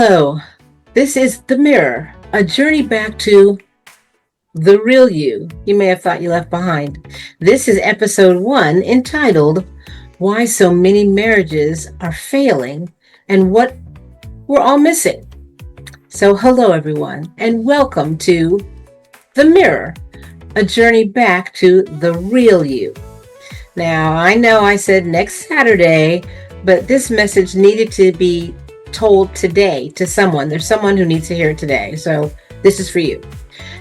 Hello, this is The Mirror, a journey back to the real you may have thought you left behind. This is episode 1 entitled Why So Many Marriages Are Failing and What We're All Missing. So, hello everyone, and welcome to The Mirror, a journey back to the real you. Now, I know I said next Saturday, but this message needed to be told today to someone. There's someone who needs to hear it today. So this is for you.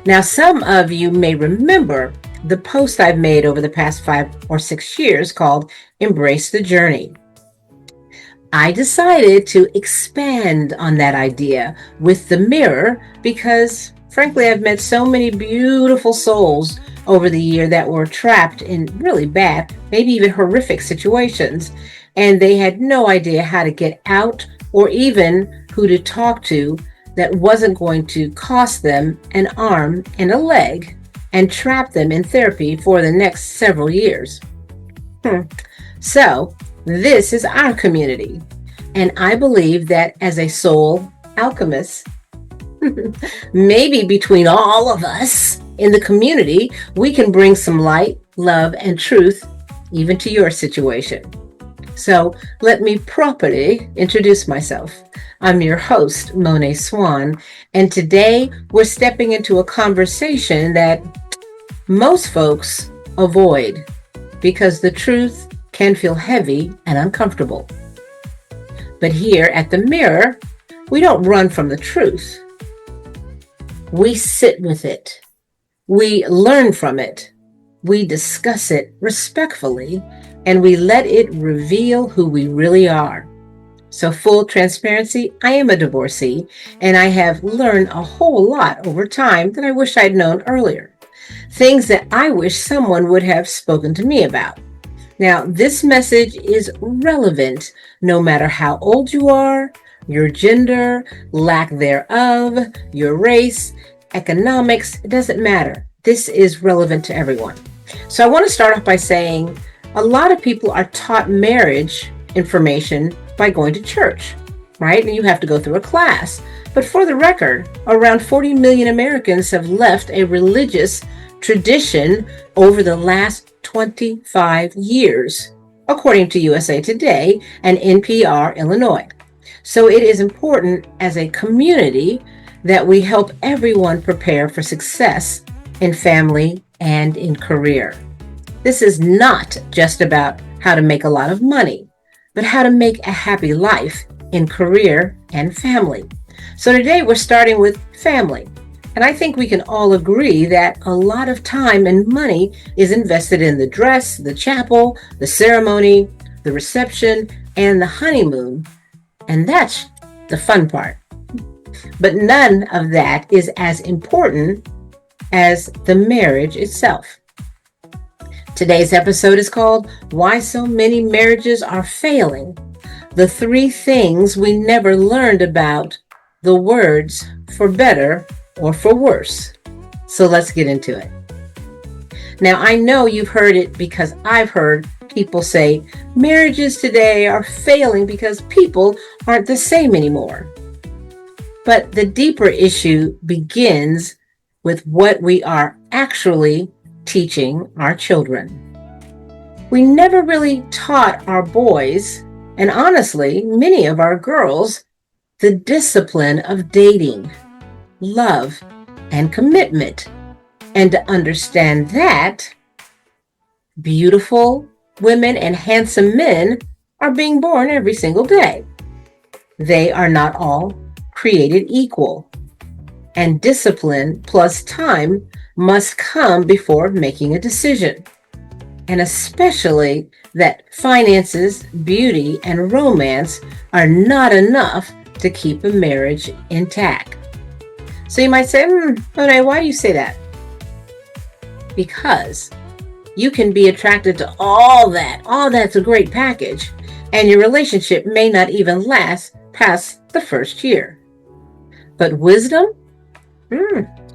Now, some of you may remember the post I've made over the past 5 or 6 years called Embrace the Journey. I decided to expand on that idea with the mirror because, frankly, I've met so many beautiful souls over the year that were trapped in really bad, maybe even horrific situations, and they had no idea how to get out or even who to talk to that wasn't going to cost them an arm and a leg and trap them in therapy for the next several years. So, this is our community, and I believe that as a soul alchemist, maybe between all of us in the community, we can bring some light, love, and truth even to your situation. So let me properly introduce myself. I'm your host, Moné Swann, and today we're stepping into a conversation that most folks avoid because the truth can feel heavy and uncomfortable. But here at the Mirror, we don't run from the truth. We sit with it. We learn from it. We discuss it respectfully, and we let it reveal who we really are. So, full transparency, I am a divorcee, and I have learned a whole lot over time that I wish I'd known earlier. Things that I wish someone would have spoken to me about. Now, this message is relevant no matter how old you are, your gender, lack thereof, your race, economics, it doesn't matter. This is relevant to everyone. So I want to start off by saying a lot of people are taught marriage information by going to church, right? And you have to go through a class. But for the record, around 40 million Americans have left a religious tradition over the last 25 years, according to USA Today and NPR Illinois. So it is important as a community that we help everyone prepare for success in family and in career. This is not just about how to make a lot of money, but how to make a happy life in career and family. So today we're starting with family. And I think we can all agree that a lot of time and money is invested in the dress, the chapel, the ceremony, the reception, and the honeymoon. And that's the fun part. But none of that is as important as the marriage itself. Today's episode is called Why So Many Marriages Are Failing. The 3 things we never learned about the words for better or for worse. So let's get into it. Now, I know you've heard it because I've heard people say marriages today are failing because people aren't the same anymore. But the deeper issue begins with what we are actually teaching our children. We never really taught our boys, and honestly, many of our girls, the discipline of dating, love, and commitment. And to understand that, beautiful women and handsome men are being born every single day. They are not all created equal. And discipline plus time must come before making a decision. And especially that finances, beauty, and romance are not enough to keep a marriage intact. So you might say, Moné, why do you say that? Because you can be attracted to all that. All that's a great package. And your relationship may not even last past the first year. But wisdom?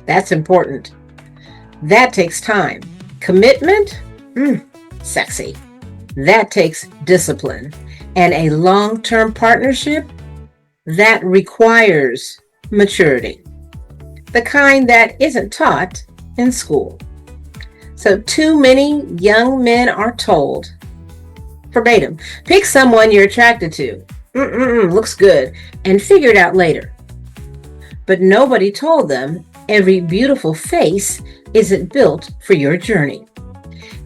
That's important. That takes time. Commitment? Sexy. That takes discipline. And a long-term partnership? that requires maturity, the kind that isn't taught in school. So too many young men are told, verbatim, pick someone you're attracted to. Looks good, and figure it out later. But nobody told them every beautiful face isn't built for your journey.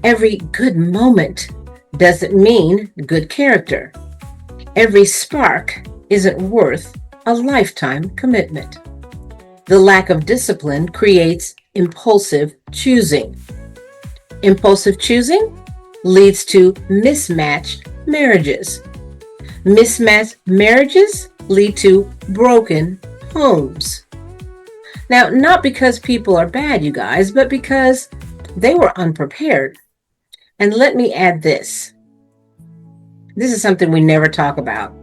Every good moment doesn't mean good character. Every spark isn't worth a lifetime commitment. The lack of discipline creates impulsive choosing. Impulsive choosing leads to mismatched marriages. Mismatched marriages lead to broken homes. Now, not because people are bad, you guys, but because they were unprepared. And let me add this. This is something we never talk about.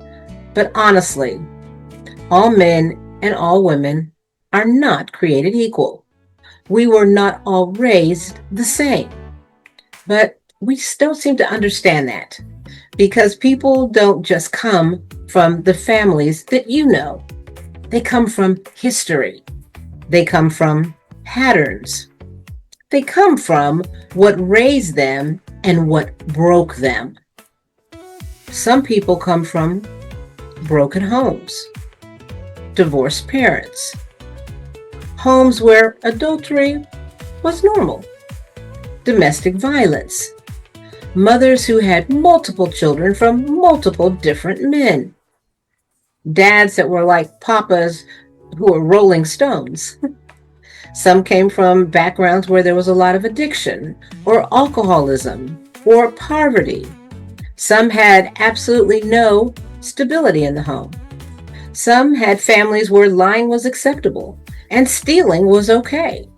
But honestly, all men and all women are not created equal. We were not all raised the same. But we don't seem to understand that, because people don't just come from the families that you know. They come from history. They come from patterns. They come from what raised them and what broke them. Some people come from broken homes, divorced parents, homes where adultery was normal, domestic violence, mothers who had multiple children from multiple different men, dads that were like papas who were rolling stones. Some came from backgrounds where there was a lot of addiction or alcoholism or poverty. Some had absolutely no stability in the home. Some had families where lying was acceptable and stealing was okay.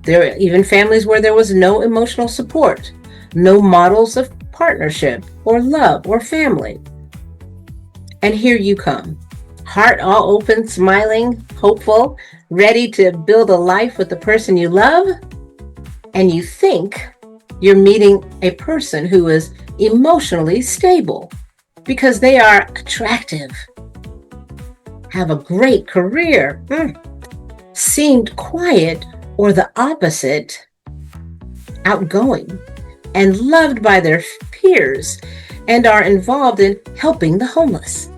There were even families where there was no emotional support, no models of partnership or love or family. And here you come, heart all open, smiling, hopeful, ready to build a life with the person you love, and you think you're meeting a person who is emotionally stable because they are attractive, have a great career, seemed quiet or the opposite, outgoing and loved by their peers, and are involved in helping the homeless.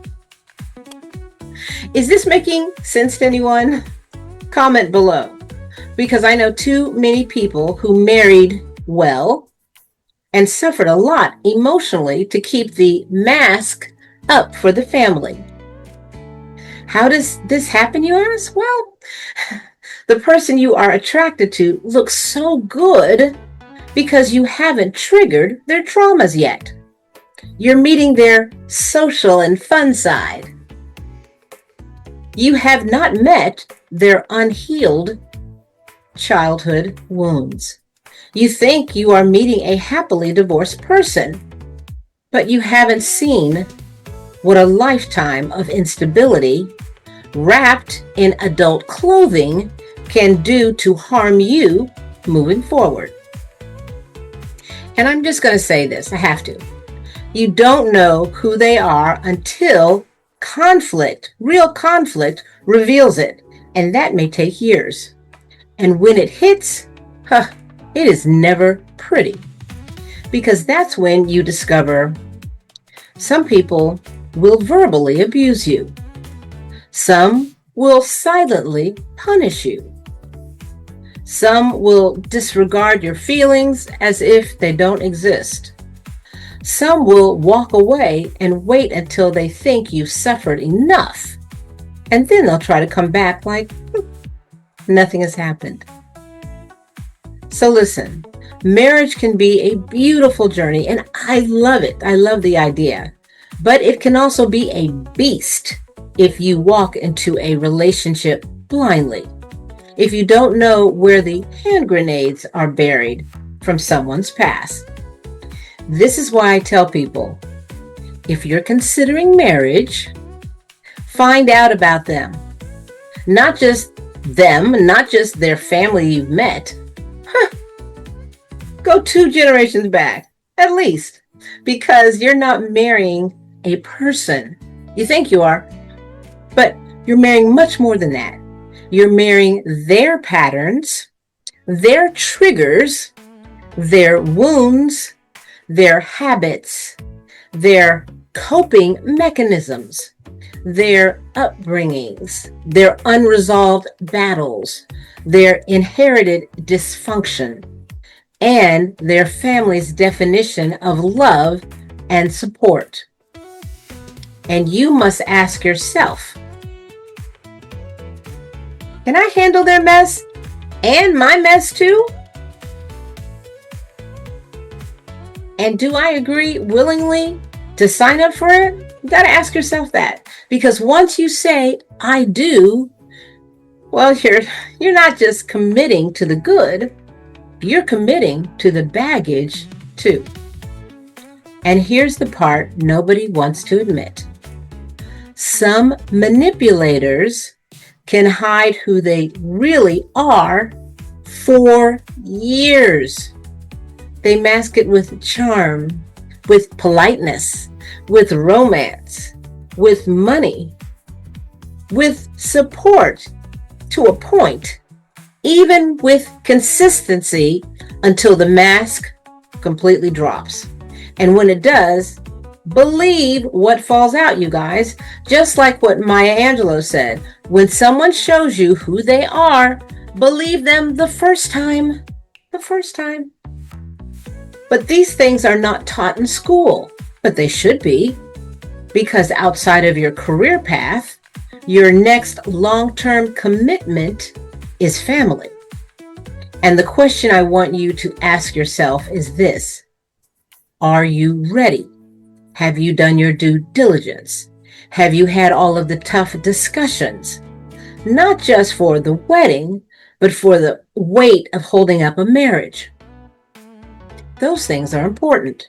Is this making sense to anyone? Comment below, because I know too many people who married well and suffered a lot emotionally to keep the mask up for the family. How does this happen, you ask? Well, the person you are attracted to looks so good because you haven't triggered their traumas yet. You're meeting their social and fun side. You have not met their unhealed childhood wounds. You think you are meeting a happily divorced person, but you haven't seen what a lifetime of instability wrapped in adult clothing can do to harm you moving forward. And I'm just going to say this, I have to. You don't know who they are until conflict, real conflict, reveals it. And that may take years. And when it hits, it is never pretty. Because that's when you discover some people will verbally abuse you. Some will silently punish you. Some will disregard your feelings as if they don't exist. Some will walk away and wait until they think you've suffered enough. And then they'll try to come back like nothing has happened. So listen, marriage can be a beautiful journey, and I love it. I love the idea. But it can also be a beast if you walk into a relationship blindly. If you don't know where the hand grenades are buried from someone's past. This is why I tell people, if you're considering marriage, find out about them. Not just them, not just their family you've met. Go 2 generations back, at least, because you're not marrying a person. You think you are, But you're marrying much more than that. You're marrying their patterns, their triggers, their wounds, their habits, their coping mechanisms, their upbringings, their unresolved battles, their inherited dysfunction, and their family's definition of love and support. And you must ask yourself, can I handle their mess and my mess too? And do I agree willingly to sign up for it? You got to ask yourself that. Because once you say, I do, well, you're not just committing to the good, you're committing to the baggage too. And here's the part nobody wants to admit. Some manipulators can hide who they really are for years. They mask it with charm, with politeness, with romance, with money, with support to a point, even with consistency until the mask completely drops. And when it does, believe what falls out, you guys. Just like what Maya Angelou said, when someone shows you who they are, believe them the first time. The first time. But these things are not taught in school, but they should be, because outside of your career path, your next long-term commitment is family. And the question I want you to ask yourself is this: are you ready? Have you done your due diligence? Have you had all of the tough discussions? Not just for the wedding, but for the weight of holding up a marriage. Those things are important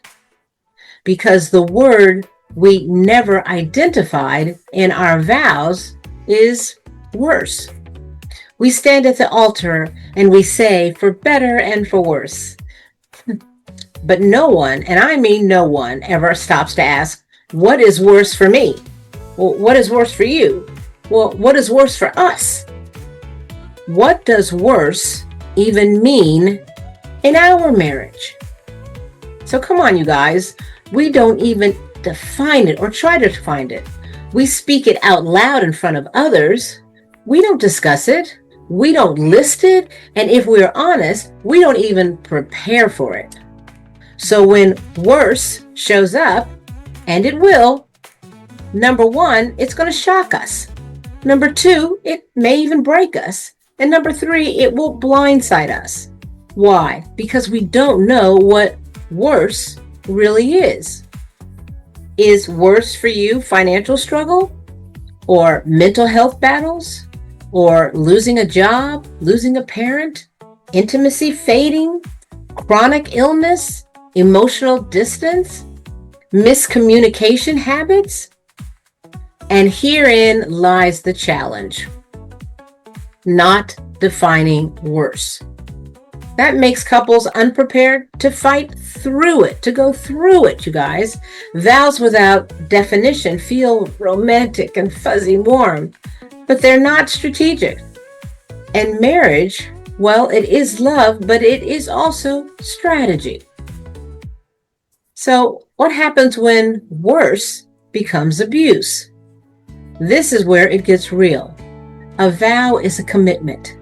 because the word we never identified in our vows is worse. We stand at the altar and we say for better and for worse. But no one, and I mean no one, ever stops to ask, what is worse for me? Well, what is worse for you? Well, what is worse for us? What does worse even mean in our marriage? So come on, you guys. We don't even define it or try to find it. We speak it out loud in front of others. We don't discuss it. We don't list it. And if we're honest, we don't even prepare for it. So when worse shows up, and it will, number one, it's going to shock us. Number two, it may even break us. And number three, it will blindside us. Why? Because we don't know what worse really is. Is worse for you financial struggle, or mental health battles, or losing a job, losing a parent, intimacy fading, chronic illness, emotional distance, miscommunication habits? And herein lies the challenge: not defining worse. That makes couples unprepared to fight through it, to go through it, you guys. Vows without definition feel romantic and fuzzy warm, but they're not strategic. And marriage, well, it is love, but it is also strategy. So what happens when worse becomes abuse? This is where it gets real. A vow is a commitment.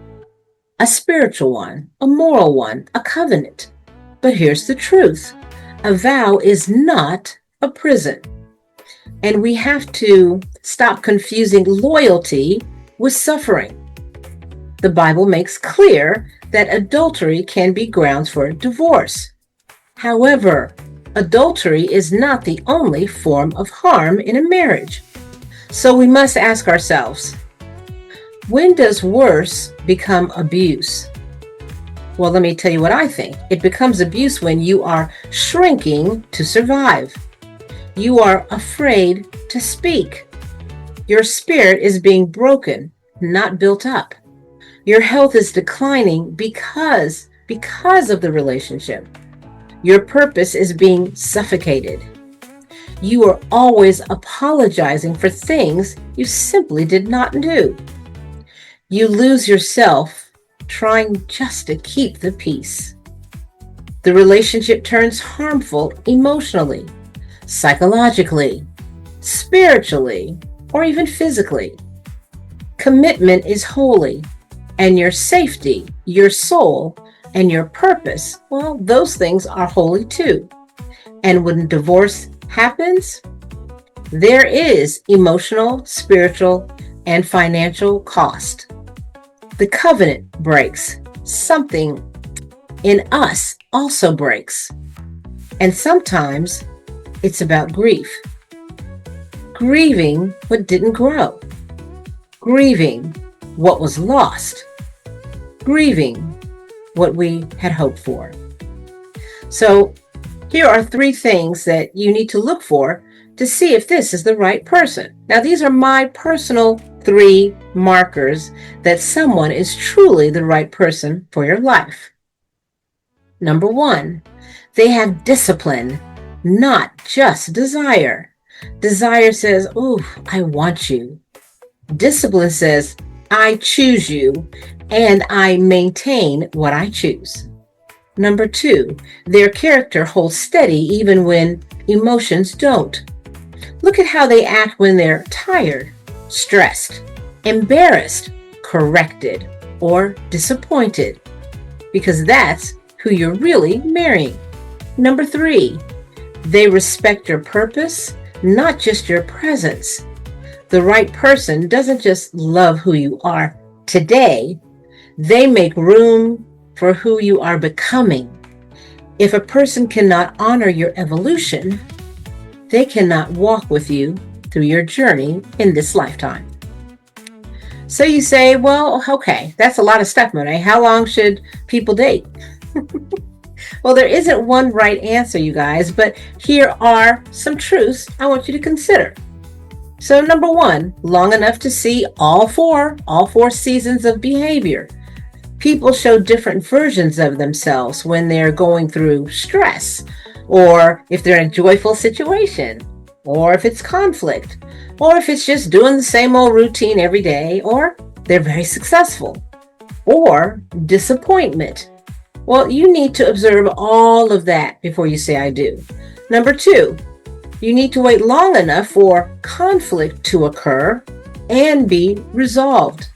A spiritual one, a moral one, a covenant. But here's the truth. A vow is not a prison. And we have to stop confusing loyalty with suffering. The Bible makes clear that adultery can be grounds for divorce. However, adultery is not the only form of harm in a marriage. So we must ask ourselves, when does worse become abuse? Well, let me tell you what I think. It becomes abuse when you are shrinking to survive. You are afraid to speak. Your spirit is being broken, not built up. Your health is declining because of the relationship. Your purpose is being suffocated. You are always apologizing for things you simply did not do. You lose yourself trying just to keep the peace. The relationship turns harmful emotionally, psychologically, spiritually, or even physically. Commitment is holy, and your safety, your soul, and your purpose, well, those things are holy too. And when divorce happens, there is emotional, spiritual, and financial cost. The covenant breaks. Something in us also breaks. And sometimes it's about grief. Grieving what didn't grow. Grieving what was lost. Grieving what we had hoped for. So here are 3 things that you need to look for to see if this is the right person. Now, these are my personal 3 markers that someone is truly the right person for your life. Number 1, they have discipline, not just desire. Desire says, "Ooh, I want you." Discipline says, "I choose you and I maintain what I choose." Number 2, their character holds steady even when emotions don't. Look at how they act when they're tired, stressed, embarrassed, corrected, or disappointed, because that's who you're really marrying. Number 3, they respect your purpose, not just your presence. The right person doesn't just love who you are today, they make room for who you are becoming. If a person cannot honor your evolution, they cannot walk with you through your journey in this lifetime. So you say, well, okay, that's a lot of stuff, Moné. How long should people date? Well, there isn't one right answer, you guys, but here are some truths I want you to consider. So number 1, long enough to see all four seasons of behavior. People show different versions of themselves when they're going through stress, or if they're in a joyful situation, or if it's conflict, or if it's just doing the same old routine every day, or they're very successful, or disappointment. Well, you need to observe all of that before you say I do. Number 2, you need to wait long enough for conflict to occur and be resolved.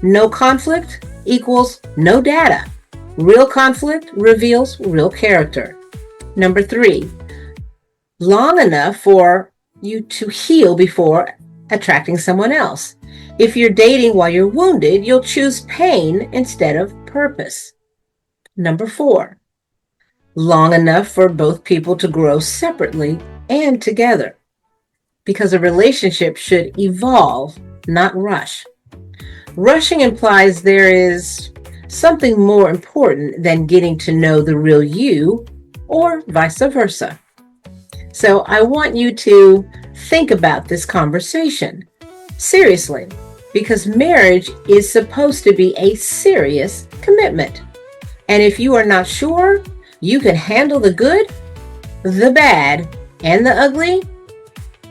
No conflict equals no data. Real conflict reveals real character. Number 3, long enough for you to heal before attracting someone else. If you're dating while you're wounded, you'll choose pain instead of purpose. Number 4, long enough for both people to grow separately and together, because a relationship should evolve, not rush. Rushing implies there is something more important than getting to know the real you, or vice versa. So I want you to think about this conversation seriously, because marriage is supposed to be a serious commitment. And if you are not sure you can handle the good, the bad, and the ugly,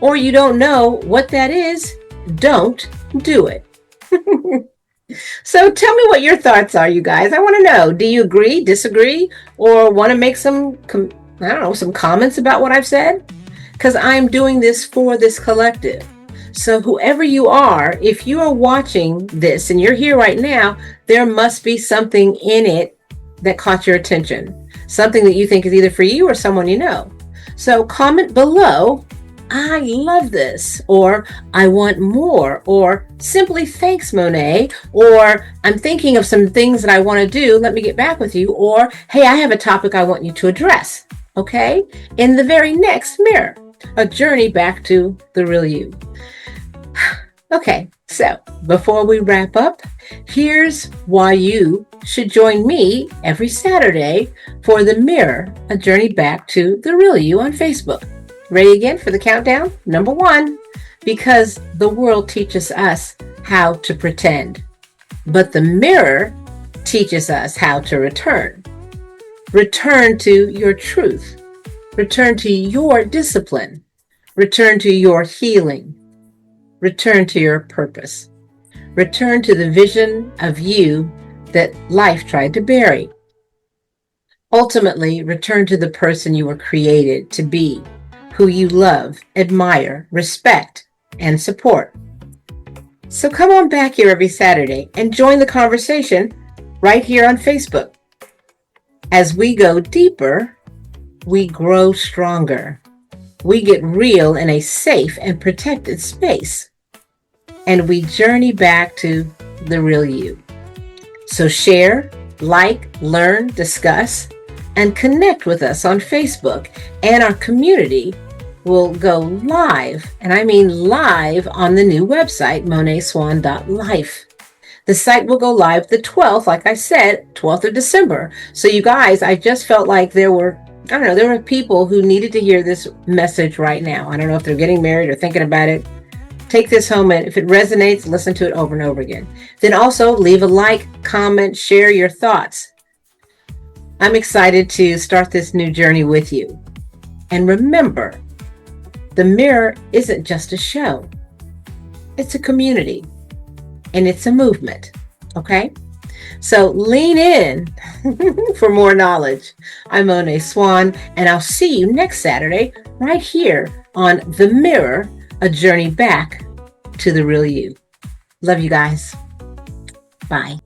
or you don't know what that is, don't do it. So tell me what your thoughts are, you guys. I want to know, do you agree, disagree, or want to make some comments about what I've said? Because I'm doing this for this collective. So whoever you are, if you are watching this and you're here right now, there must be something in it that caught your attention. Something that you think is either for you or someone you know. So comment below, I love this, or I want more, or simply thanks, Moné, or I'm thinking of some things that I want to do. Let me get back with you. Or, hey, I have a topic I want you to address. Okay? In the very next mirror, a journey back to the real you. Okay, so before we wrap up, here's why you should join me every Saturday for The Mirror, a journey back to the real you on Facebook. Ready again for the countdown? Number 1, because the world teaches us how to pretend, but the mirror teaches us how to return. Return to your truth. Return to your discipline. Return to your healing. Return to your purpose. Return to the vision of you that life tried to bury. Ultimately, return to the person you were created to be, who you love, admire, respect, and support. So come on back here every Saturday and join the conversation right here on Facebook. As we go deeper, we grow stronger. We get real in a safe and protected space. And we journey back to the real you. So share, like, learn, discuss, and connect with us on Facebook, and our community will go live, and I mean live, on the new website, moneswann.life. The site will go live the 12th, like I said, 12th of December. So you guys, I just felt like there were people who needed to hear this message right now. I don't know if they're getting married or thinking about it. Take this home, and if it resonates, listen to it over and over again. Then also leave a like, comment, share your thoughts. I'm excited to start this new journey with you. And remember, the mirror isn't just a show. It's a community, and it's a movement, okay? So lean in for more knowledge. I'm Moné Swann, and I'll see you next Saturday right here on The Mirror, a journey back to the real you. Love you guys. Bye.